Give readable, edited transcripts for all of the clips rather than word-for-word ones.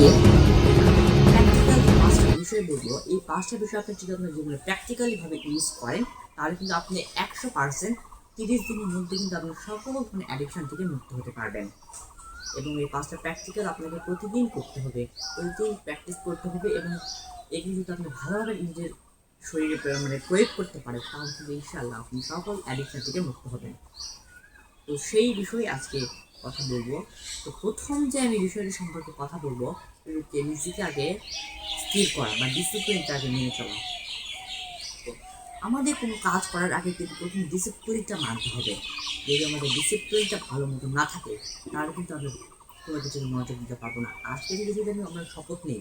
Practical পাঁচটা বিষয় বলবো। এই পাঁচটা বিষয় আপনি যদি আপনার জীবনে প্র্যাকটিক্যালিভাবে ইউজ করেন তাহলে কিন্তু আপনি 100% 30 দিনের মধ্যে কিন্তু আপনি সকল ধরনের অ্যাডিকশন থেকে মুক্ত হতে পারবেন। এবং এই পাঁচটা প্র্যাকটিক্যাল আপনাকে প্রতিদিন করতে হবে, প্রতিদিন প্র্যাকটিস করতে হবে, এবং এগুলো যদি আপনি ভালোভাবে নিজের শরীরে প্রয়োগ করতে পারেন তাহলে কিন্তু ইনশাআল্লাহ আপনি সকল অ্যাডিকশন থেকে মুক্ত হবেন। তো সেই বিষয়ে আজকে কথা বলবো। তো প্রথম যে আমি বিষয়টি সম্পর্কে কথা বলবো যে নিজেকে আগে স্থির করা বা ডিসিপ্লিনটা আগে মেনে চলা। তো আমাদের কোনো কাজ করার আগে কিন্তু প্রথম ডিসিপ্লিনটা মানতে হবে। যদি আমাদের ডিসিপ্লিনটা ভালো মতো না থাকে তাহলে কিন্তু আমরা কোনো কিছু মনোযোগ দিতে পারবো না। আজকে থেকে যদি আমরা শপথ নিই,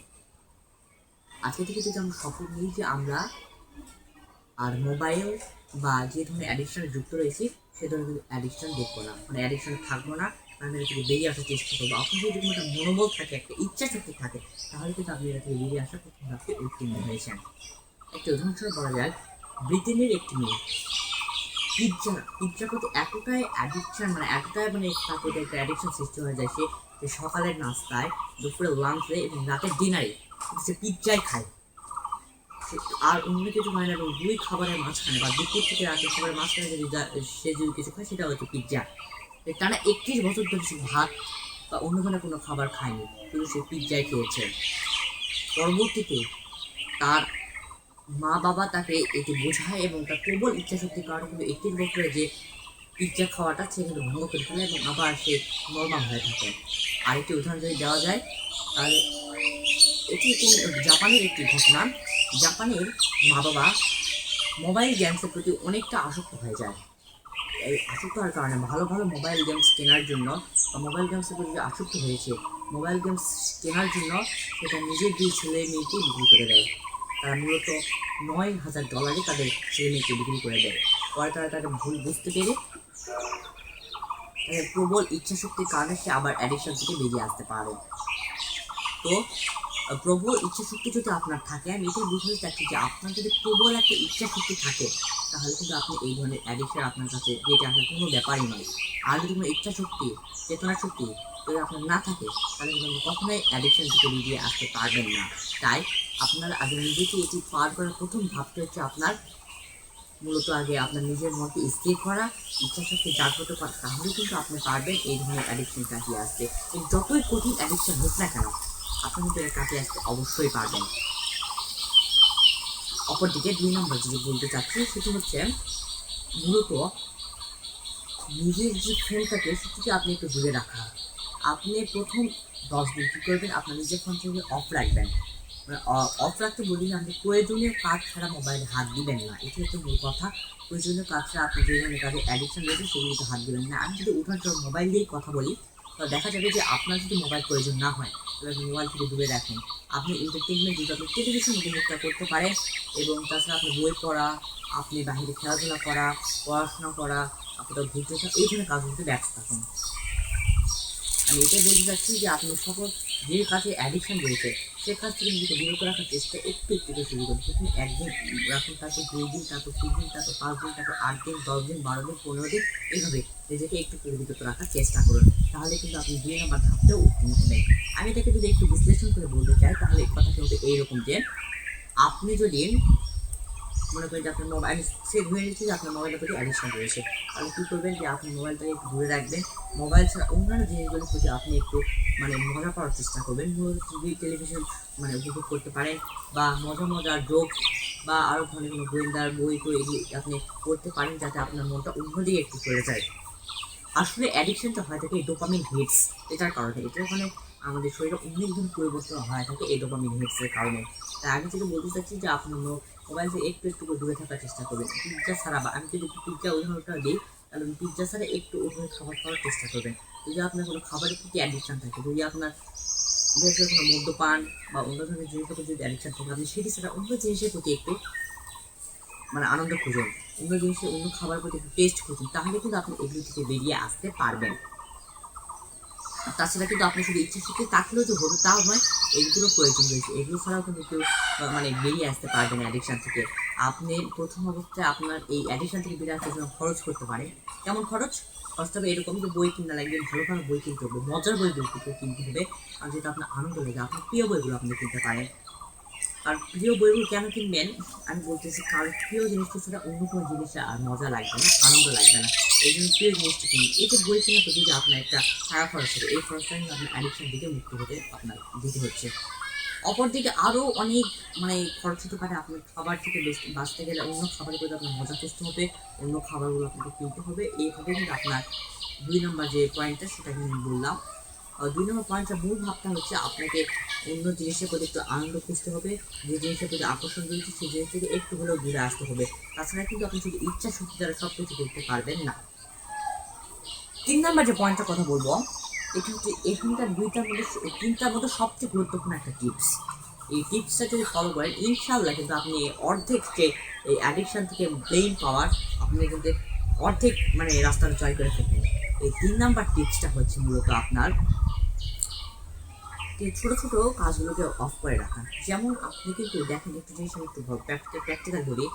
আজকে থেকে যদি আমরা শপথ নিই যে আমরা আর মোবাইল বা যে ধরনের অ্যাডিকশানে যুক্ত রয়েছি সে ধরনের অ্যাডিকশান দেখবো না, অ্যাডিকশানে থাকবো না, আমি এটা থেকে বেরিয়ে আসার চেষ্টা করবো। আপনার যদি একটা মনোবল থাকে, একটা ইচ্ছা শক্তি থাকে তাহলে কিন্তু আপনি এটা থেকে বেরিয়ে আসার প্রথম ধাপে উত্তীর্ণ হয়েছেন। একটা উদাহরণস্বরূপ বলা যায়, ব্রিটেনের একটি মেয়ে পিৎজার প্রতি এতটাই অ্যাডিকশান এতটাই তার প্রতি একটা অ্যাডিকশান সৃষ্টি হয়ে যায় সে সকালের নাস্তায়, দুপুরে লাঞ্চে এবং রাতের ডিনারে সে পিৎজাই খায়, আর অন্য কিছু হয় না। এবং দুই খাবারের মাঝখানে বা দুপুর থেকে রাতের খাবারের মাঝখানে সে যদি কিছু খায় সেটা হচ্ছে পিৎজা। টানা 31 বছর ধরে সে ভাত বা অন্য ধরনের কোনো খাবার খায়নি, কিন্তু সে পিৎজাই খেয়েছে। পরবর্তীতে তার মা বাবা তাকে এটি বোঝায় এবং তার প্রবল ইচ্ছাশক্তির কারণে কিন্তু 31 বছরে যে পিৎজা খাওয়াটা সে কিন্তু ভঙ্গ করে ফেলে এবং আবার সে নর্মাল হয়ে থাকে। আরেকটি উদাহরণ যদি দেওয়া যায় তাহলে এটি জাপানের একটি ঘটনা। জাপানের মা বাবা মোবাইল গেমসের প্রতি অনেকটা আসক্ত হয়ে যায়। এই আসক্ত হওয়ার কারণে ভালো ভালো মোবাইল গেমস কেনার জন্য বা মোবাইল গেমসের প্রতি যে আসক্ত হয়েছে মোবাইল গেমস কেনার জন্য সেটা নিজের দুই ছেলে মেয়েকে বিক্রি করে দেয়। তারা মূলত $9,000 তাদের ছেলে মেয়েকে বিক্রি করে দেয়। পরে তারা তাদের ভুল বুঝতে পেরে তাদের প্রবল ইচ্ছাশক্তির কারণে সে আবার অ্যাডিকশন থেকে বেরিয়ে আসতে পারে। তো প্রবল ইচ্ছাশক্তি যদি আপনার থাকে, আমি এটাই বুঝতে চাচ্ছি যে আপনার যদি প্রবল একটা ইচ্ছাশক্তি থাকে তাহলে কিন্তু আপনি এই ধরনের অ্যাডিকশন আপনার কাছে বেঁচে আসার কোনো ব্যাপারই নয়। আর যদি কোনো ইচ্ছাশক্তি, চেতনা শক্তি যদি আপনার না থাকে তাহলে কিন্তু আপনি কখনোই অ্যাডিকশন থেকে বেরিয়ে আসতে পারবেন না। তাই আপনার আগে নিজেকে এটি পার করার প্রথম ধাপটা হচ্ছে আপনার মূলত আগে আপনার নিজের মনকে স্থির করা, ইচ্ছাশক্তি জাগ্রত করা, তাহলে কিন্তু আপনি পারবেন এই ধরনের অ্যাডিকশন কাটিয়ে আসতে। যতই কঠিন অ্যাডিকশন হোক না কেন আপনি কিন্তু এটা কাটিয়ে আসতে অবশ্যই পারবেন। অপরদিকে 2 নম্বর যদি বলতে চাচ্ছি সেটি হচ্ছে মূলত নিজের যে ফোনটাকে সেটিকে আপনি একটু দূরে রাখা। আপনি প্রথম 10 দিন কী করবেন, আপনার নিজের ফোনটাকে অফ রাখবেন। অফ রাখতে বলি না, আপনি প্রয়োজনীয় কাজ ছাড়া মোবাইলে হাত দিবেন না, এটি হচ্ছে মূল কথা। প্রয়োজনীয় কাজ ছাড়া আপনি যে ধরনের কাজে অ্যাডিকশন রয়েছে সেগুলিতে হাত দিবেন না। আমি যদি উদাহরণস্বরূপ মোবাইল দিয়েই কথা বলি তো দেখা যাবে যে আপনার যদি মোবাইল প্রয়োজন না হয় তাহলে আপনি মোবাইল থেকে দূরে রাখেন। আপনি এন্টারটেনমেন্ট যদি আপনি টেলিভিশন উপভোক্তা করতে পারেন এবং তাছাড়া আপনি বই পড়া, আপনি বাহিরে খেলাধুলা করা, পড়াশোনা করা, আপনার ঘুরতে আসা, এই ধরনের কাজগুলোতে ব্যস্ত থাকুন। আমি এটাই বলতে চাচ্ছি যে আপনি সকল যে কাজে অ্যাডিকশন রয়েছে সে কাজ থেকে নিজেকে বিরত রাখার চেষ্টা একটু একটু করে শুরু করুন। প্রথমে 1 দিন রাখুন, তারপর 2 দিন, তারপর 3 দিন, তারপর 5 দিন, তারপর 8 দিন, 10 দিন, 12 দিন, 15 দিন, এইভাবে নিজেকে একটু করে বিরত রাখার চেষ্টা করুন। তাহলে কিন্তু আপনি 2 নম্বর ধাপটাও উত্তীর্ণ হবেন। আমি এটাকে যদি একটু বিশ্লেষণ করে বলতে চাই তাহলে কথাটা হবে এইরকম যে আপনি যদি মনে করেন যে আপনার মোবাইল সে ধরে নিচ্ছে যে আপনার মোবাইলের প্রতি অ্যাডিকশন রয়েছে, তাহলে কী করবেন যে আপনি মোবাইলটাকে একটু দূরে রাখবেন। মোবাইল ছাড়া অন্যান্য জিনিসগুলোর প্রতি আপনি একটু মজা পাওয়ার চেষ্টা করবেন। মূলত টিভি টেলিভিশন উপভোগ করতে পারেন বা মজার জোক বা আরও ধরনের কোনো গোয়েন্দার বই তো এগুলি আপনি পড়তে পারেন যাতে আপনার মনটা অন্যদিকে একটু চলে যায়। আসলে অ্যাডিকশনটা হয় থাকে এই ডোপামিন হিটস, এটার কারণে। এটার কারণে আমাদের শরীরে অনেক ধরনের পরিবর্তন হয় থাকে এই ডোপামিন হিটসের কারণে। তাই আমি যদি বলতে চাচ্ছি যে আপনি মোবাইল থেকে একটু একটু করে দূরে থাকার চেষ্টা করবেন। পিৎজা ছাড়া, বা আমি যদি পিৎজা উদাহরণটা দিই তাহলে পিৎজা ছাড়া একটু ওখানে খাবার খাওয়ার চেষ্টা করবেন। যদি আপনার কোনো খাবারের প্রতি অ্যাডিকশান থাকে, যদি আপনার বিশেষ করে কোনো মদ্যপান বা অন্য ধরনের জিনিসের প্রতি যদি অ্যাডিকশান থাকে, আপনি সেটি ছাড়া অন্য জিনিসের প্রতি একটু আনন্দ খুঁজুন, অন্য জিনিসের অন্য খাবার প্রতি একটু টেস্ট খুঁজুন, তাহলে কিন্তু আপনি এগুলো থেকে বেরিয়ে আসতে পারবেন। তাছাড়া কিন্তু আপনি শুধু ইচ্ছাশক্তি থাকলেও যে হবে তাও নয়, এগুলো প্রয়োজন রয়েছে। এগুলো ছাড়াও কিন্তু কেউ বেরিয়ে আসতে পারবেন অ্যাডিকশান থেকে। আপনি প্রথম অবস্থায় আপনার এই অ্যাডিকশান থেকে বেরিয়ে আসার জন্য খরচ করতে পারেন। কেমন খরচ? ফার্স্ট হবে এরকম যে বই কিনা লাগবে, ভালো ভালো বই কিনতে হবে, মজার বইগুলো কিনতে হবে, আর যেটা আপনার আনন্দ লাগে, আপনার প্রিয় বইগুলো আপনি কিনতে পারেন। আর প্রিয় বইগুলো কেন কিনবেন আমি বলতেছি, কারণ প্রিয় জিনিসটা ছাড়া অন্য কোনো জিনিসে আর মজা লাগবে না, আনন্দ লাগবে না। এই জন্য প্রিয় জিনিসটা কিনুন। এই যে বই কেনার প্রতি যে আপনার একটা খারাপ খরচ হবে, এই খরচটা কিন্তু আপনার অ্যাডিকশন দিকে মুক্ত হতে আপনার দিতে হচ্ছে। অপরদিকে আরও অনেক খরচ হতে পারে। আপনার খাবার থেকে বাঁচতে গেলে অন্য খাবারের প্রতি আপনার মজা খুঁজতে হবে, অন্য খাবারগুলো আপনাকে কিনতে হবে। এইভাবে কিন্তু আপনার 2 নম্বর যে পয়েন্টটা সেটা কিন্তু আমি বললাম। 2 নম্বর পয়েন্টটা মূল ভাবটা হচ্ছে আপনাকে অন্য জিনিসের প্রতি একটু আনন্দ খুঁজতে হবে, যে জিনিসের প্রতি আকর্ষণ রয়েছে সেই জিনিস থেকে একটু হলেও ঘুরে আসতে হবে। তাছাড়া কিন্তু আপনি শুধু ইচ্ছা শক্তি দ্বারা সব কিছু করতে পারবেন না। 3 নম্বর যে পয়েন্টটার কথা বলবো, এটা হচ্ছে এখানকার 3টার মধ্যে সবচেয়ে গুরুত্বপূর্ণ একটা টিপস। এই টিপসটা যদি ফলো করেন ইনশাআল্লাহ কিন্তু আপনি অর্ধেক যে এই অ্যাডিকশন থেকে ব্রেইন পাওয়ার আপনি কিন্তু অর্ধেক রাস্তাটা জয় করে ফেলবেন। এই 3 নাম্বার টিপসটা হচ্ছে মূলত আপনার ছোটো ছোটো কাজগুলোকে অফ করে রাখা। যেমন আপনি কিন্তু দেখেন একটা জিনিস আমি একটু প্র্যাকটিক্যাল বলি,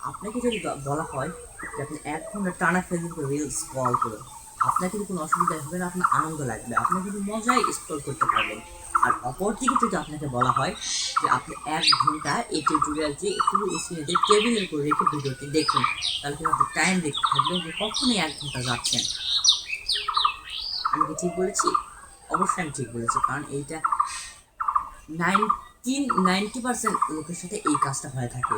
আপনাকে যদি বলা হয় যে আপনি 1 ঘন্টা টানা ফেসবুক রিলস স্ক্রল করুন, আপনার কিন্তু কোনো অসুবিধা হবে না, আপনার আনন্দ লাগবে, আপনি কিন্তু মজায় স্ক্রল করতে পারবেন। আর অপরদিকে যদি আপনাকে বলা হয় যে আপনি 1 ঘন্টা এই টিউটোরিয়ালটি পুরো স্ক্রিনে টেবিলের উপর রেখে ভিডিওটি দেখুন, তাহলে কিন্তু আপনি টাইম দেখতে থাকবেন যে কখনই 1 ঘন্টা যাচ্ছেন। আমি কি ঠিক বলেছি? অবশ্যই আমি ঠিক বলেছি, কারণ এইটা 90% লোকের সাথে এই কাজটা হয়ে থাকে।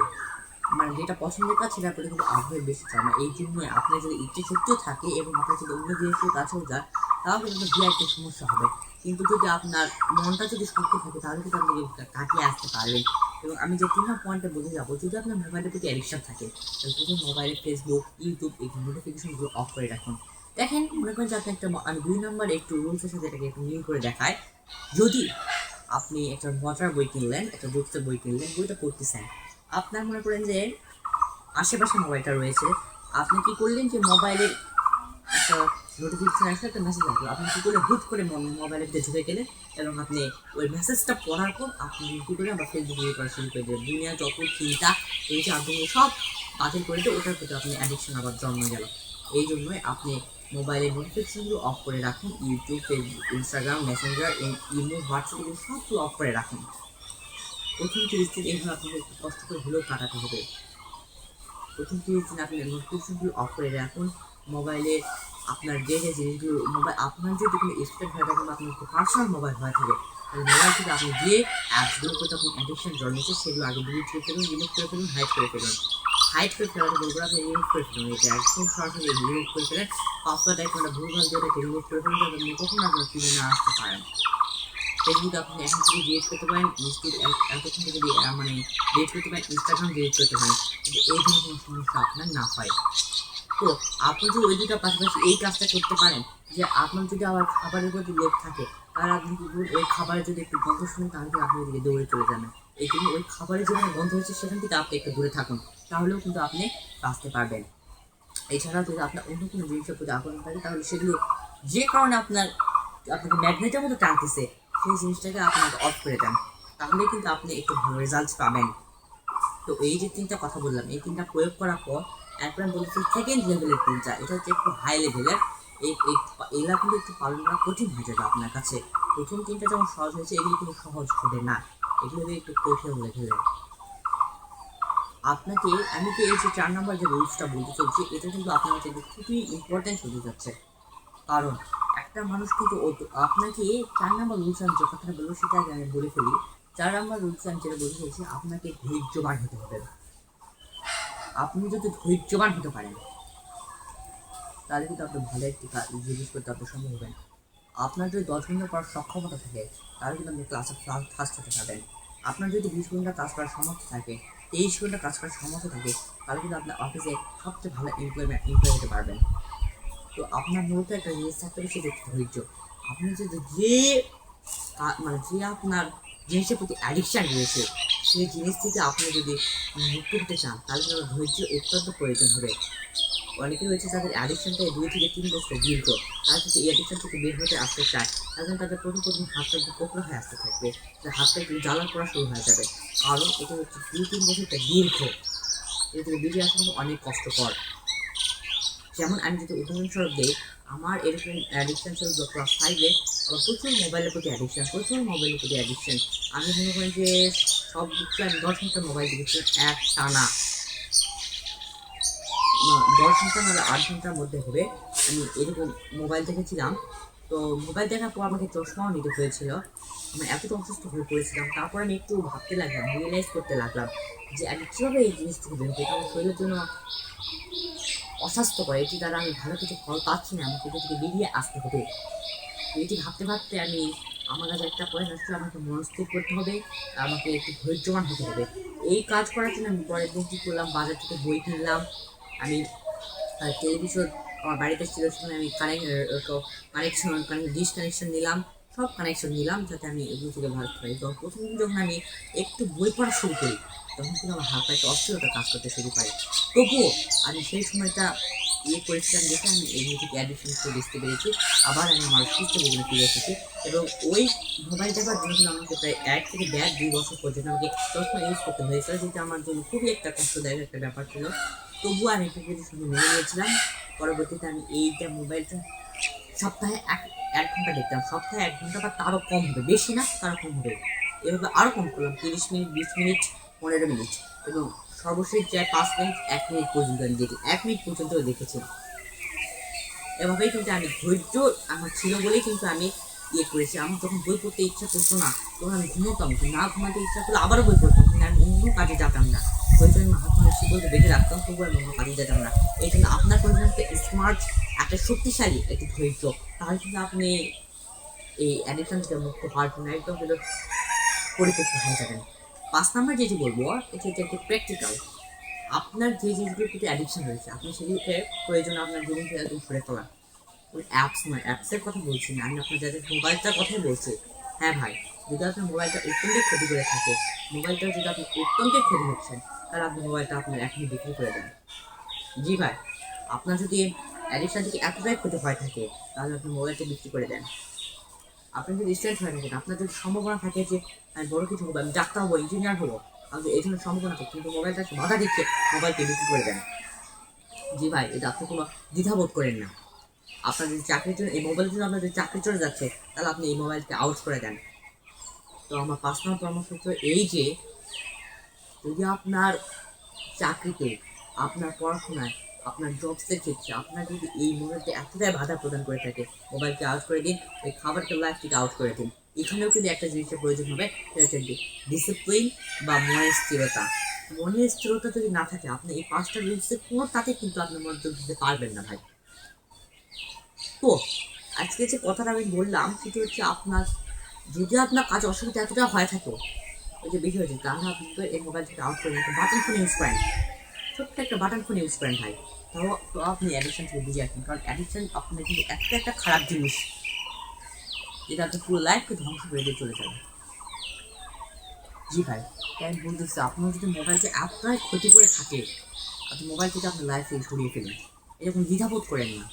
যেটা পছন্দের কাজ সেটার প্রতি কিন্তু আগ্রহ বেশি চায় না। এই জন্যই আপনার যদি ইচ্ছে শক্তিও থাকে এবং আপনার যদি অন্য জিনিসের কাছেও যায় তাহলে কিন্তু দু একটা সমস্যা হবে। কিন্তু যদি আপনার মনটা যদি শক্ত থাকে তাহলে কিন্তু আপনি কাটিয়ে আসতে পারবেন। এবং আমি যে 3 নম্বর পয়েন্টে বলে যাবো, যদি আপনার মোবাইলের প্রতি অ্যাডিকশন থাকে তাহলে শুধু মোবাইলে ফেসবুক, ইউটিউব এই নোটিফিকেশনগুলো অফ করে রাখুন। দেখেন মনে করেন যে আপনি আমি 2 নম্বরে একটু রুলসের সাথে এটাকে একটু মিল করে দেখায়। যদি আপনি একটা মজার বই কিনলেন, একটা জোকসের বই কিনলেন, বইটা পড়তেছেন, আপনার মনে করেন যে আশেপাশে মোবাইলটা রয়েছে, আপনি কি করলেন যে মোবাইলের একটা নোটিফিকেশন আসলে একটা মেসেজ আসলো, আপনি কী করলেন হুট করে মোবাইলের ভিতরে ঢুকে গেলেন এবং আপনি ওই মেসেজটা পড়ার পর আপনি কী করলেন আবার ফেসবুক ইয়ে করা শুরু করে দিলেন, দুনিয়া যত চিন্তা রয়েছে আপনি সব বাতিল করে দিয়ে ওটার প্রতি আপনি অ্যাডিকশন আবার জন্ম গেল। এই জন্যই আপনি মোবাইলের নোটিফিকেশনগুলো অফ করে রাখুন, YouTube, Facebook, Instagram, Messenger, imo, WhatsApp এগুলো সবগুলো অফ করে রাখুন। প্রথম 30 দিন এইভাবে আপনাকে একটু কষ্ট করে হলেও কাটাতে হবে। প্রথম 30 দিন আপনি নোটিফিকেশনগুলো অফ করে রাখুন। মোবাইলে আপনার যে জিনিসগুলো আপনার যদি কোনো স্টুডেন্ট হয়ে থাকে বা আপনার একটু পার্সোনাল মোবাইল হয়ে থাকে তাহলে মোবাইল থেকে আপনি যে অ্যাপসগুলো করতে আপনি অ্যাডিকশন জন্মেছে সেগুলো আগে ডিলিট করে ফেলুন, রিমুভ করে ফেলুন, হাইড করে ফেলুন। হাইড করে ফেলার বলবো আপনি রিমুভ করে ফেলুন, এটা একদম সরাসরি রিমুভ করে ফেলেন। পাসওয়ার্ড একটা ভুলভাল দিয়ে ওটাকে রিমুভ করে ফেলুন যাতে আপনি কখনো আপনার ফিরে না আসতে পারেন। ফেসবুক আপনি এখন থেকে ডিলিট করতে পারেন, এতক্ষণ থেকে ডিলিট করতে পারেন, ইনস্টাগ্রাম ডিলিট করতে পারেন, কিন্তু এই ধরনের কোনো সমস্যা আপনার না হয়। তো আপনি যদি ওই দুটো পাশাপাশি এই কাজটা করতে পারেন যে আপনার যদি আবার খাবারের প্রতি লোভ থাকে তাহলে আপনি কি করুন, ওই খাবারের যদি একটু গন্ধ শুনেন তাহলে আপনি ওদিকে দৌড়ে চলে যাবেন। এই জন্য ওই খাবারের যেখানে গন্ধ হয়েছে সেখান থেকে আপনি একটু দূরে থাকুন, তাহলেও কিন্তু আপনি বাঁচতে পারবেন। এছাড়াও যদি আপনার অন্য কোনো জিনিসের প্রতি আগ্রহ থাকে তাহলে সেগুলো যে কারণে আপনাকে ম্যাগনেটের মতো টানতেছে সেই জিনিসটাকে আপনাকে অফ করে দেন, তাহলে কিন্তু আপনি একটু ভালো রেজাল্ট পাবেন। তো এই যে 3টা কথা বললাম, এই 3টা প্রয়োগ করার পর এরপর আমি বলছি সেকেন্ড লেভেলের 3টা, এটা হচ্ছে একটু হাই লেভেলের। এগুলা কিন্তু একটু পালন করা কঠিন হয়ে যাবে আপনার কাছে। প্রথম 3টা যেমন সহজ হয়েছে এগুলো কিন্তু সহজ হবে না, এগুলো একটু কঠিন লেভেলের। আপনাকে আমি কি এই যে 4 নম্বর যে রুলসটা বলতে চলছি এটা কিন্তু আপনার কাছে খুবই ইম্পর্টেন্ট হতে যাচ্ছে। কারণ একটা মানুষ কিন্তু আপনাকে 4 নম্বর রুলস আমি যে কথাটা বলবো সেটা আগে আমি বলে ফেলি। 4 নম্বর রুলস আমি যেটা বলতে চাইছি, আপনাকে ধৈর্যবান হতে হবে। আপনি যদি ধৈর্যবান হতে পারেন তাহলে কিন্তু আপনি ভালো একটি জিনিস করতে আপনি সম্ভব হবেন। আপনার যদি 10 ঘন্টা পড়ার সক্ষমতা থাকে তাহলে কিন্তু আপনি ক্লাসে ফার্স্ট হতে পারবেন। আপনার যদি 20 ঘন্টা কাজ করার সামর্থ্য থাকে, 23 ঘন্টা কাজ করার সামর্থ্য থাকে তাহলে কিন্তু আপনার অফিসে সবচেয়ে ভালো এমপ্লয় হতে পারবেন। তো আপনার মূলত একটা জিনিস থাকতে হবে সেটা ধৈর্য। আপনি যদি যে আপনার জিনিসের প্রতি অ্যাডিকশান রয়েছে সেই জিনিস থেকে আপনি যদি মুক্ত হতে চান তাহলে কিন্তু ধৈর্যের অত্যন্ত প্রয়োজন হবে। অনেকে রয়েছে যাদের অ্যাডিকশনটা 2 থেকে 3 বছর দীর্ঘ, তারা যদি এই অ্যাডিকশন থেকে বের হতে আসতে চায় তাহলে তাদের প্রথম হাতটা একটু কোকড়া হয়ে আসতে থাকবে, যে হাতটা একটু জ্বালা করা শুরু হয়ে যাবে। কারণ এটা হচ্ছে 2-3 বছরটা দীর্ঘ, এটা থেকে বেরিয়ে আসা কিন্তু অনেক কষ্টকর। যেমন আমি যদি উদাহরণস্বরূপ দিই, আমার এরকম অ্যাডিকশান ছিল ক্লাস 5-এ। আমার প্রচুর মোবাইলের প্রতি অ্যাডিকশান। আমি মনে করি যে সব দিকটা আমি 10 ঘন্টা মোবাইল দেখেছি এক টানা। 10 ঘন্টা নাহলে 8 ঘন্টার মধ্যে হবে আমি এরকম মোবাইল দেখেছিলাম। তো মোবাইল দেখার পর আমাকে চশমাও নিতে হয়েছিল। আমি এতটা অসুস্থ হয়ে পড়েছিলাম। তারপর আমি একটু ভাবতে লাগলাম, রিয়েলাইজ করতে লাগলাম যে আমি কীভাবে এই জিনিস থেকে বেরোবো। এটা আমার শরীরের জন্য অস্বাস্থ্যকর, এটি দ্বারা আমি ভালো কিছু ফল পাচ্ছি না, আমাকে এটা থেকে বেরিয়ে আসতে হবে। এটি ভাবতে ভাবতে আমি আমার কাছে একটা পয়েন্ট আসলে আমাকে মনস্থির করতে হবে, আমাকে একটু ধৈর্যবান হতে হবে। এই কাজ করার জন্য আমি পরের দিন কী করলাম, বাজার থেকে বই কিনলাম। আমি টেলিভিশন আমার বাড়িতে ছিল, সেখানে আমি ডিশ কানেকশন নিলাম, সব কানেকশন নিলাম যাতে আমি এগুলো থেকে ভালো পারি। তো প্রথম দিন যখন আমি একটু বই পড়া শুরু করি তখন কিন্তু আমার হালকা একটা অস্থিরতা কাজ করতে শুরু করে। তবুও আমি সেই সময়টা করেছিলাম দেখে আমি এগুলো থেকে অ্যাডিকশন থেকে বুঝতে পেরেছি। আবার আমি আমার সুস্থ জীবনে ফিরে এসেছি এবং ওই মোবাইল দেখার জন্য কিন্তু আমাকে প্রায় 1 থেকে 2 বছর পর্যন্ত আমাকে চশমা ইউজ করতে হয়েছিল, যেটা আমার জন্য খুবই একটা কষ্টদায়ক একটা ব্যাপার ছিল। তবুও আমি একটু কিছু শুধু মেনে নিয়েছিলাম। পরবর্তীতে আমি এইটা মোবাইলটা সপ্তাহে 1 ঘন্টা দেখতাম, সপ্তাহে 1 ঘন্টা বা তারও কম হবে, বেশি না তারও কম হবে। এভাবে আরও কম করলাম, 30 মিনিট, 20 মিনিট, 15 মিনিট এবং সর্বশেষ যায় 5 মিনিট, 1 মিনিট পর্যন্ত আমি দেখি, 1 মিনিট পর্যন্ত দেখেছিলাম। এভাবেই কিন্তু আমি ধৈর্য আমার ছিল বলেই কিন্তু আমি করেছি। আমার যখন বই পড়তে ইচ্ছা করতো না তখন আমি ঘুমোতাম, না ঘুমাতে ইচ্ছা করলে আবারও বই পড়তাম, কিন্তু আমি অন্য কাজে যেতাম না। প্রয়োজন হাত মানে শিকলতে বেঁধে রাখতাম, তবু আমি অন্য কাজে যেতাম না। এই জন্য আপনার প্রয়োজন একটা স্মার্ট, একটা শক্তিশালী একটি ধৈর্য, তাহলে কিন্তু আপনি এই অ্যাডিকশন থেকে মুক্ত হওয়ার জন্য একদম কিন্তু পরিপক্ক হয়ে যাবেন। 5 নম্বর যেটি বলবো এটি হচ্ছে একটি প্র্যাকটিক্যাল। আপনার যে জিনিসগুলোর প্রতি অ্যাডিকশন রয়েছে আপনি সেগুলোকে প্রয়োজন আপনার জীবন থেকে একদম সরে ফেলা। ওই অ্যাপস নয়, অ্যাপসের কথা বলছি না, আমি আপনার যাদের মোবাইলটার কথাই বলছি। হ্যাঁ ভাই, যদি আপনার মোবাইলটা অত্যন্ত ক্ষতি করে থাকে, মোবাইলটা যদি আপনি অত্যন্ত ক্ষতি হচ্ছেন, তাহলে আপনি মোবাইলটা আপনার এখনই বিক্রি করে দেন। জি ভাই, আপনার যদি অ্যাডিকশন থেকে এতটাই ক্ষতি হয়ে থাকে তাহলে আপনি মোবাইলটা বিক্রি করে দেন। আপনি যদি স্টুডেন্ট হয়ে থাকেন, আপনার যদি সম্ভাবনা থাকে যে আমি বড় কিছু হবো, আমি ডাক্তার হবো, ইঞ্জিনিয়ার হবো, আমাদের এই ধরনের সম্ভাবনা থাকে, কিন্তু মোবাইলটা বাধা দিচ্ছে, মোবাইলকে বিক্রি করে দেন। জি ভাই, এটা আপনি কোনো দ্বিধাবোধ করেন না। আপনার যদি চাকরির জন্য এই মোবাইলের জন্য আপনার যদি চাকরি চলে যাচ্ছে, তাহলে আপনি এই মোবাইলকে আউট করে দেন। তো আমার 5 নম্বর পরামর্শ হচ্ছে এই যে, যদি আপনার চাকরিতে, আপনার পড়াশোনায়, আপনার জবসের ক্ষেত্রে আপনার যদি এই মোবাইলটা এতটাই বাধা প্রদান করে থাকে, মোবাইলকে আউট করে দিন, ওই খাবারকে লাইফ থেকে আউট করে দিন। এখানেও কিন্তু একটা জিনিসের প্রয়োজন হবে, সেটা হচ্ছে ডিসিপ্লিন বা মনের স্থিরতা। মনের স্থিরতা যদি না থাকে, আপনি এই 5টা রুলসের কোনোটাতে কিন্তু আপনি মনোযোগ দিতে পারবেন না ভাই। তো আজকে যে কথাটা আমি বললাম সেটা হচ্ছে, আপনার যদি আপনার কাজ অসুবিধা এতটা হয়ে থাকে, ওই যে বেশি হয়েছে, তাহলে আপনি তো এই মোবাইল থেকে আউট করে নিতে বাটন ফোন ইউজ করেন, ছোট্ট একটা বাটন ফোন ইউজ করেন ভাই। তো আপনি অ্যাডিকশন থেকে বুঝে আসবেন, কারণ অ্যাডিকশন আপনার কিন্তু একটা খারাপ জিনিস, যেটা আপনি পুরো লাইফকে ধ্বংস করে দিয়ে চলে যাবে। জি ভাই, তাই আমি বলতেছি, আপনার যদি মোবাইলকে এতটাই ক্ষতি করে থাকে, আপনি মোবাইল থেকে আপনার লাইফ থেকে সরিয়ে ফেলুন, এরকম দ্বিধাবোধ করেন না।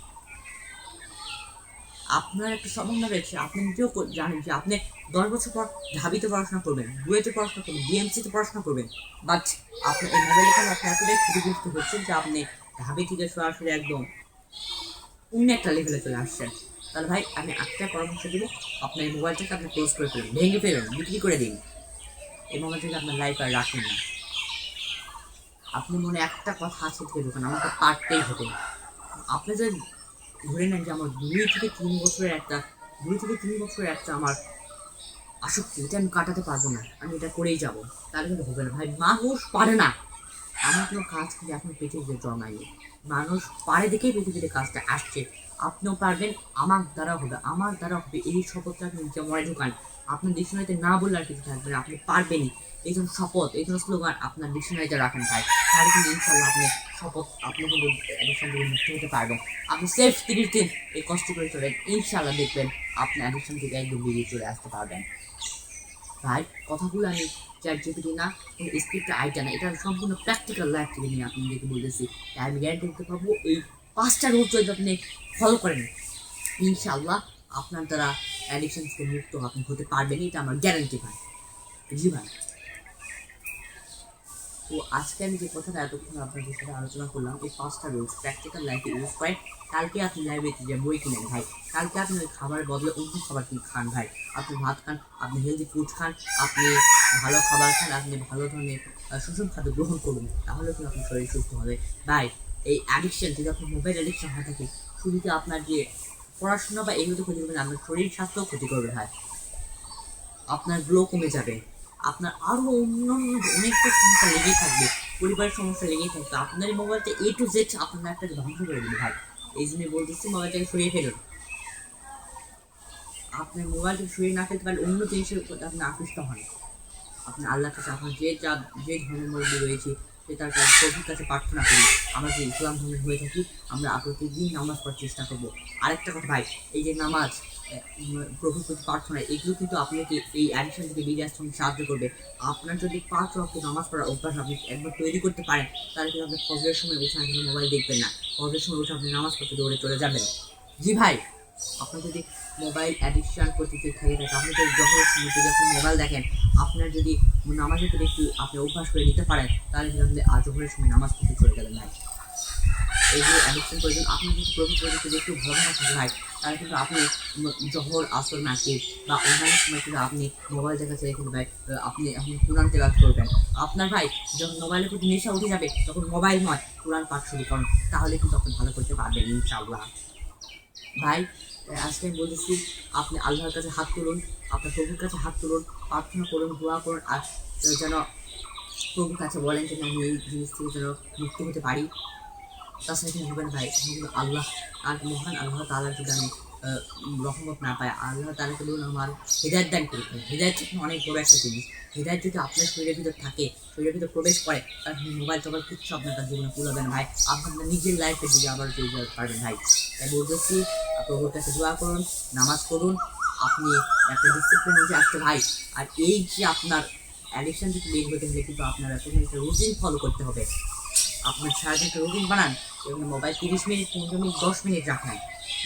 আপনার একটা সম্ভাবনা রয়েছে, আপনি নিজেও জানেন যে আপনি 10 বছর পর ঢাবিতে পড়াশোনা করবেন, বুয়েটে পড়াশোনা করবেন, ডিএমসিতে পড়াশোনা করবেন, বাট আপনার এই মোবাইলের কারণে আপনি এতটাই ক্ষতিগ্রস্ত হচ্ছেন যে আপনি ঢাবি থেকে সরাসরি একদম অন্য একটা লেভেলে চলে আসছেন। তাহলে ভাই আমি একটা পরামর্শ দিব, আপনার এই মোবাইলটাকে আপনি ক্লোজ করে ফেলুন, ভেঙে ফেলুন, বিক্রি করে দিন। এই মোবাইলটাকে আপনার লাইফ আর রাখেন না। আপনি মনে একটা কথা আছে থেকে ঢুকান, আমাকে পারতেই হবে। আপনি যদি ধরে নেন যে আমার 2 থেকে 3 বছরের একটা আমার আসক্তি, এটা আমি কাটাতে পারবো না, আমি এটা করেই যাবো, তাহলে কিন্তু হবে না ভাই। মানুষ পারে না, আমার কোনো কাজ কিন্তু এখন পৃথিবীতে জন্মায়নি। মানুষ পারে দেখেই পৃথিবীতে কাজটা আসছে। আপনিও পারবেন, আমার দ্বারা হবে, এই শপথটা আপনি নিজে মনে ঢোকান। আপনার ডিকশনারিতে না বললে আর কিছু থাকবে না, আপনি পারবেনই। এই জন্য শপথ, এই জন্য স্লোগান আপনার ডিকশনারিতে রাখেন ভাই, তাহলে কিন্তু ইনশাল্লাহ আপনি কিন্তু অ্যাডিকশন থেকে মুক্ত হতে পারবেন। আপনি সেফ 30 দিন এই কষ্ট করে চলেন, ইনশাল্লাহ দেখবেন আপনি অ্যাডিকশন থেকে একদম বেরিয়ে চলে আসতে পারবেন। ভাই কথাগুলো আমি চ্যাটজিপিটি না, কোনো স্ক্রিপ্টটা আইডিয়া না, এটা সম্পূর্ণ প্র্যাকটিক্যাল লাইফ থেকে নিয়ে আপনাদেরকে বলতেছি। তাই আমি গ্যারান্টি দিতে পারবো, এই 5টা রুল যদি আপনি ফলো করেন, ইনশাআল্লাহ আপনার দ্বারা অ্যাডিকশন থেকে মুক্ত আপনি হতে পারবেন, এটা আমার গ্যারান্টি ভাই। জি ভাই, তো আজকে আমি যে কথাটা এতক্ষণ আপনাদের সাথে আলোচনা করলাম, এই 5টা রুলস প্র্যাকটিক্যাল লাইফে ইউজ করেন। কালকে আপনি লাইব্রেরিতে যে বই কিনেন ভাই, কালকে আপনি ওই খাবারের বদলে অন্য খাবার কিনে খান ভাই। আপনি ভাত খান, আপনি হেলদি ফুড খান, আপনি ভালো খাবার খান, আপনি ভালো ধরনের সুষম খাদ্য গ্রহণ করুন, তাহলে কিন্তু আপনার শরীর সুস্থ হবে ভাই। এই অ্যাডিকশন, যদি আপনার মোবাইল অ্যাডিকশন হয়ে থাকে, শুধু কি আপনার যে পড়াশোনা বা এগুলোতে ক্ষতি করবে না, আপনার শরীর স্বাস্থ্যও ক্ষতি করবে ভাই। আপনার গ্লো কমে যাবে, আপনার আরও অন্যান্য অনেকটা সমস্যা লেগেই থাকবে, পরিবারের সমস্যা লেগেই থাকবে। আপনার এই মোবাইলটা A to Z আপনার লাইফটাকে ধ্বংস করে দেবে ভাই। এই জন্যই বলতেছি মোবাইলটাকে সরিয়ে ফেলুন। আপনার মোবাইলটাকে সরিয়ে না ফেলতে পারলে অন্য জিনিসের উপর আপনি আকৃষ্ট হন। আপনি আল্লাহর কাছে আপনার যে ধর্মের মধ্যে রয়েছে সে তার প্রভুর কাছে প্রার্থনা করি। আমরা যে ইসলাম ধর্মের হয়ে থাকি, আমরা প্রতিদিন নামাজ পড়ার চেষ্টা করবো। আরেকটা কথা ভাই, এই যে নামাজ, প্রভুর প্রতি প্রার্থনা, এগুলো কিন্তু আপনাকে এই অ্যাডিকশন থেকে বেরিয়ে আসতে সাহায্য করবে। আপনার যদি 5 ওয়াক্ত নামাজ পড়ার অভ্যাস আপনি একবার তৈরি করতে পারেন, তাহলে কিন্তু আপনি ফজরের সময় উঠে আপনি মোবাইল দেখবেন না, ফজরের সময় উঠে আপনি নামাজ পড়তে দৌড়ে চলে যাবেন। জি ভাই, আপনার যদি মোবাইল অ্যাডিকশন করতে থাকে আপনি যদি জহরের সময় যখন মোবাইল দেখেন, আপনার যদি নামাজের প্রতি একটু আপনি অভ্যাস করে নিতে পারেন, তাহলে কিন্তু আপনি জহরের সময় নামাজ পড়তে চলে যাবেন ভাই। এই যে অ্যাডিকশন প্রয়োজন, আপনি যদি প্রভু প্রযুক্তি একটু ভালো না থাকে ভাই, তাহলে কিন্তু আপনি জহর আসর মাসে বা অন্যান্য সময় কিন্তু আপনি মোবাইল দেখা ছেড়ে কিন্তু ভাই আপনি কোরআন তেলাওয়াত করবেন। আপনার ভাই যখন মোবাইলের প্রতি নেশা উঠে যাবে, তখন মোবাইল নয় কোরআন পাঠ শুরু করুন, তাহলে কিন্তু আপনি ভালো করতে পারবেন ইনশাআল্লাহ ভাই। আজকে আমি বলতেছি, আপনি আল্লাহর কাছে হাত তুলুন, আপনার প্রভুর কাছে হাত তুলুন, প্রার্থনা করুন, দোয়া করুন, আর যেন প্রভুর কাছে বলেন যেন আমি এই জিনিস থেকে যেন মুক্ত হতে পারি। তাছাড়া কিন্তু হবে না ভাই, কিন্তু আল্লাহ আর মহান আল্লাহ তাআলার যদি আমি রহমত না পাই, আল্লাহ তাআলাকে বলুন আমার হেদায়েত দান করুন। হেদায়েত অনেক বড় একটা জিনিস। হেদায়েত যদি আপনার শরীরের ভিতর থাকে, শরীরের ভিতর প্রবেশ করে, তাহলে মোবাইল টোবাইল কিচ্ছু আপনার তার জীবনে তুলবে না ভাই। আপনার নিজের লাইফের দিকে আবার চলে যেতে পারবেন ভাই। তাই বলতেছি, প্রভুর কাছে দোয়া করুন, নামাজ পড়ুন, আপনি একটা ডিসিপ্লিন অনুযায়ী আসতে ভাই। আর এই যে আপনার অ্যাডিকশন থেকে বের হতে হলে কিন্তু আপনারা প্রথমে একটা রুটিন ফলো করতে হবে। আপনার সারাদিন একটা রুটিন বানান এবং মোবাইল 30 মিনিট, 15 মিনিট, 10 মিনিট রাখেন,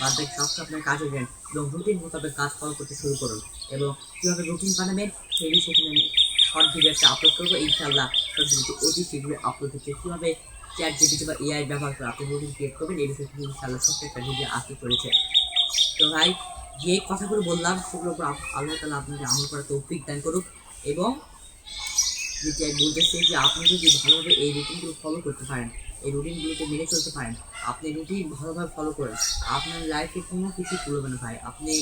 বাদ বাকি সবটা আপনার কাজে দেন এবং রুটিন মোতাবেক কাজ ফলো করতে শুরু করুন। এবং কীভাবে রুটিন বানাবেন সেই বিষয়ে আমি শর্ট ভিডিও একটা আপলোড করবো ইনশাআল্লাহ। শর্ট ভিডিও অতি শীঘ্রই আপলোড হচ্ছে, কীভাবে ChatGPT বা AI ব্যবহার করে আপনি রুটিন ক্রিয়েট করবেন, এই বিষয়ে ইনশাআল্লাহ ছোট্ট একটা ভিডিও আসতে চলেছে। তো ভাই, যে কথাগুলো বললাম সেগুলোর উপর আল্লাহ তাআলা আপনাকে আমল করার তৌফিক দান করুক। এবং যেটি আমি বলতেছি যে আপনি যদি ভালোভাবে এই রুটিনগুলো ফলো করতে পারেন, এই রুটিনগুলোতে মেনে চলতে পারেন, আপনি রুটিন ভালোভাবে ফলো করেন, আপনার লাইফে কোনো কিছু তুলবে না ভাই। আপনি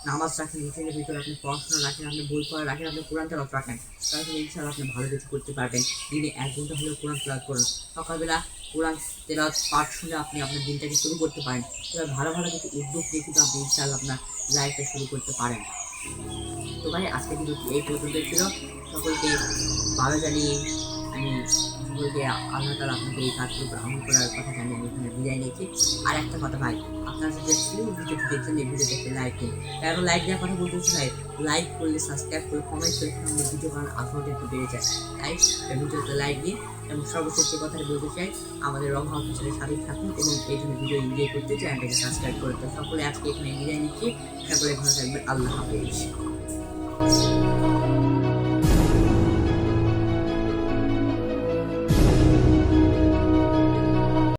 নামাজ রাখেন, রুটিনের ভিতরে আপনি পড়াশোনা রাখেন, আপনি বই পড়া রাখেন, আপনি কোরআন তেলাওয়াত রাখেন, তাহলে ইনশাআল্লাহ আপনি ভালো কিছু করতে পারবেন। দিনে 1 ঘন্টা হলেও কোরআন তেলাওয়াত করুন, সকালবেলা কোরআন তেলাওয়াত পাঠ শুনে আপনি আপনার দিনটাকে শুরু করতে পারেন। এবার ভালো ভালো কিছু উদ্যোগ নিয়ে কিন্তু আপনি ইনশাআল্লাহ আপনার লাইফটা শুরু করতে পারেন। তো ভাই, আজকে কিন্তু এই পর্যন্তই ছিল। সকলকে ভালো জানিয়ে আমি সকলকে আল্লাহ তাআলা আপনাকে এই কাজগুলো উপর আমল করার কথা জানিয়ে আমি এখানে বিদায় নিচ্ছি। আর একটা কথা ভাই, আপনারা যদি ভিডিওটি দেখছেন এই ভিডিওতে একটা লাইক দিন। কারণ লাইক দেওয়ার কথা বলতেছি ভাই, লাইক করলে, সাবস্ক্রাইব করলে, কমেন্ট করলে আমাদের ভিডিও বানানোর আগ্রহটা একটু বেড়ে যায়। তাই ভিডিওতে লাইক দিন। এবং সর্বশেষ যে কথাটা বলতে চাই, আমাদের রং অফিসের সাথে থাকুন এবং এই ধরনের ভিডিও এনজয় করতে চ্যানেলটাকে সাবস্ক্রাইব করতে। সকলে আজকে এখানে বিদায় নিচ্ছি। সকলে ভালো থাকবেন, আল্লাহ হাফেজ।